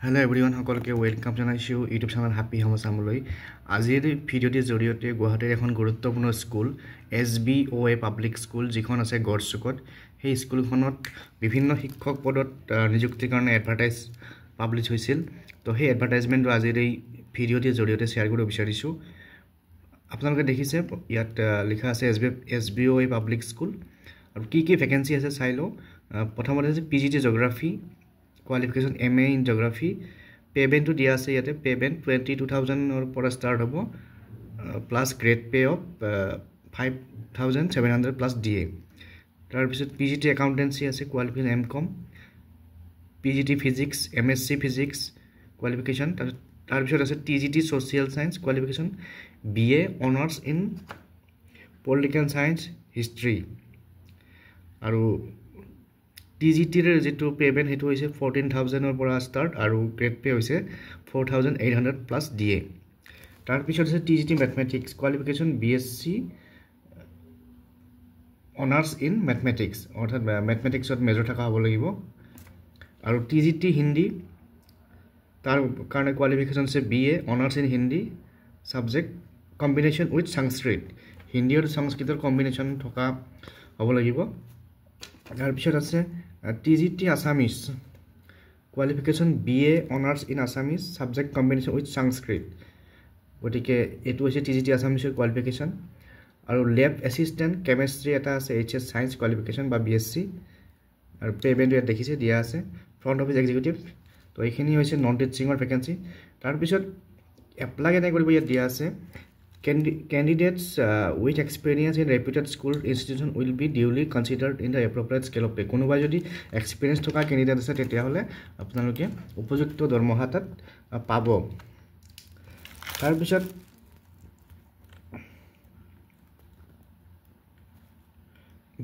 Hello everyone, সকলকে welcome জানাইছো YouTube channel Happy Home সামলৈ। আজিৰ ভিডিঅ'টিৰ জৰিয়তে গুৱাহাটীৰ এখন গুৰুত্বপূৰ্ণ স্কুল SBOA পাব্লিক স্কুল যিখন আছে গড়চুকত, সেই স্কুলখনত বিভিন্ন শিক্ষক পদত নিযুক্তিৰ কাৰণে এডভাৰটাইজ পাব্লিছ হৈছিল। তো সেই এডভাৰটাইজমেণ্টটো আজিৰ এই ভিডিঅ'টিৰ জৰিয়তে শ্বেয়াৰ কৰিব বিচাৰিছোঁ। আপোনালোকে দেখিছে ইয়াত লিখা আছে SBOA পাব্লিক স্কুল আৰু কি ভেকেন্সি আছে চাই লওঁ। প্ৰথমতে আছে PGT geography qualification MA in geography, payment to dia ase yate payment 22,000 or pora start hobo plus grade pay of 5,700 plus DA. tar bisot PGT accountancy ase qualification MCom, PGT physics MSc physics qualification, tar bisot ase TGT social science qualification, BA honors in political science history aru TGT ৰ যেটো payment হেতু হৈছে 14,000 ৰ পৰা start আৰু grade pay হৈছে 4,800 plus DA। তাৰ পিছত আছে TGT mathematics qualification BSc honours in mathematics, অৰ্থাৎ ম্যাথমেটিক্সত মেজৰ থকা হ'ব লাগিব। আৰু TGT হিন্দী তাৰ কাৰণে কোৱালিফিকেশন আছে BA honours in Hindi subject combination with Sanskrit, Hindi আৰু সংস্কৃতৰ কম্বিনেশন থকা হ'ব লাগিব। তাৰ পিছত আছে TGT Assamese qualification BA honours in Assamese subject combination with Sanskrit, গতিকে এটো হৈছে TGT আসামিজৰ কোৱালিফিকেশন। আৰু ল্যাব অ্যাসিস্ট্যান্ট কেমিস্ট্ৰি এটা আছে HS সায়েন্স কোৱালিফিকেশন বা BSc, আৰু পেমেন্ট ইয়াত দেখিছে দিয়া আছে ফ্ৰন্ট অফিস এক্সিকিউটিভ। তো এইখিনি হৈছে নন টিচিংৰ ভেকেন্সি। তাৰ পিছত এপ্লাই কেনে কৰিব ইয়াত দিয়া আছে candidates with experience in reputed school institution will be duly considered in the appropriate scale of pay. কোনোবা যদি এক্সপেৰিয়েন্স থকা ক্যান্ডিডেট আছে তেতিয়া হলে আপোনালোকে উপযুক্ত দৰমহা তাত পাব। তাৰ পিছত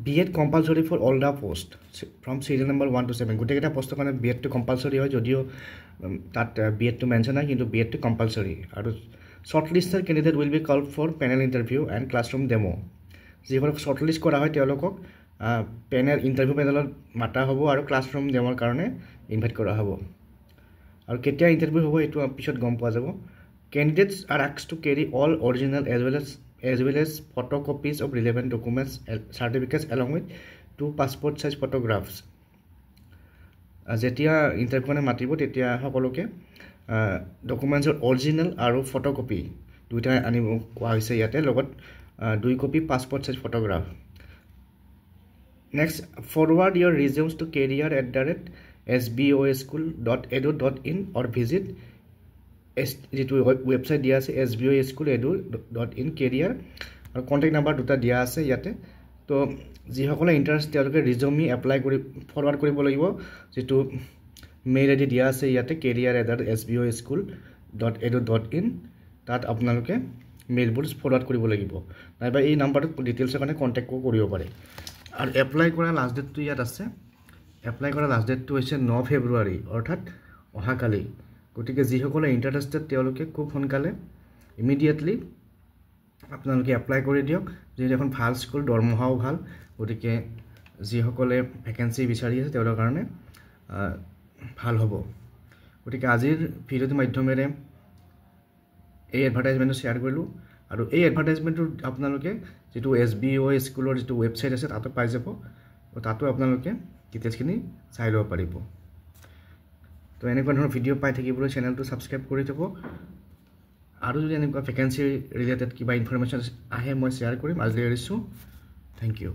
B.Ed compulsory for all the post from serial number 1 to 7, গোটেইটা পোষ্টৰ কাৰণে B.Ed টো compulsory হয়, যদিও তাত B.Ed টো মেনশন নাই, কিন্তু B.Ed টো compulsory। আৰু shortlisted candidate will be called for panel interview and classroom demo. যিসকল shortlist কৰা হয় তেওঁলোকক panel interview panelত মাতা হ'ব আৰু classroom demo কাৰণে ইনভাইট কৰা হ'ব। আৰু কেতিয়া ইন্টাৰভিউ হ'ব এটো পিছত গম পোৱা যাব। Candidates are asked to carry all original as well as photocopies of relevant documents certificates along with 2 passport size photographs. যেতিয়া ইন্টাৰভিউনে মাতিব তেতিয়া সকলোকে ডকুমেন্টছৰ অৰিজিনাল আৰু ফটোকপি দুইটা আনিব কোৱা হৈছে ইয়াতে, লগত 2 copy passport size photograph. Next forward your resumes to career@sboaschool.edu.in or visit যেটো ওয়েবসাইট দিয়া আছে sboaschool.edu.in career, আৰু কন্টাক্ট নাম্বাৰ দুটা দিয়া আছে ইয়াতে। তো যিসকলে ইন্টাৰেষ্ট তেওঁলোকে ৰিজুমি এপ্লাই কৰি ফৰৱাৰ্ড কৰিব লাগিব, যেটো মেইল আইডি দিয়া আছে ইয়াতে career@sboaschool.edu.in, তাত আপোনালোকে মেইলবোৰ ফৰৱাৰ্ড কৰিব লাগিব, নাইবা এই নাম্বাৰটোত ডিটেইলছৰ কাৰণে কন্টাক্ট কৰিব পাৰে। আৰু এপ্লাই কৰা লাষ্ট ডেটটো ইয়াত আছে, এপ্লাই কৰা লাষ্ট ডেটটো হৈছে 9 ফেব্ৰুৱাৰী, অৰ্থাৎ অহাকালি। গতিকে যিসকলে ইন্টাৰেষ্টেড তেওঁলোকে খুব সোনকালে ইমিডিয়েটলি আপোনালোকে এপ্লাই কৰি দিয়ক, যেনে এখন ভাল স্কুল, দৰমহাও ভাল, গতিকে যিসকলে ভেকেন্সি বিচাৰি আছে তেওঁলোকৰ কাৰণে ভাল হ'ব। গতিকে আজিৰ ভিডিঅ'টোৰ মাধ্যমেৰে এই এডভাৰটাইজমেন্টটো শ্বেয়াৰ কৰিলোঁ, আৰু এই এডভাৰটাইজমেন্টটো আপোনালোকে যেটো SBOA স্কুলৰ যেটো ওয়েবসাইট আছে তাতো পাই যাব, তাতো আপোনালোকে ডিটেইলছখিনি চাই ল'ব পাৰিব। তো এনেকুৱা ধৰণৰ ভিডিঅ' পাই থাকিবলৈ চেনেলটো সাবস্ক্ৰাইব কৰি থব, আৰু যদি এনেকুৱা ভেকেন্সি ৰিলেটেড কিবা ইনফৰমেশ্যন আহে মই শ্বেয়াৰ কৰিম। আজি এৰিছোঁ, থেংক ইউ।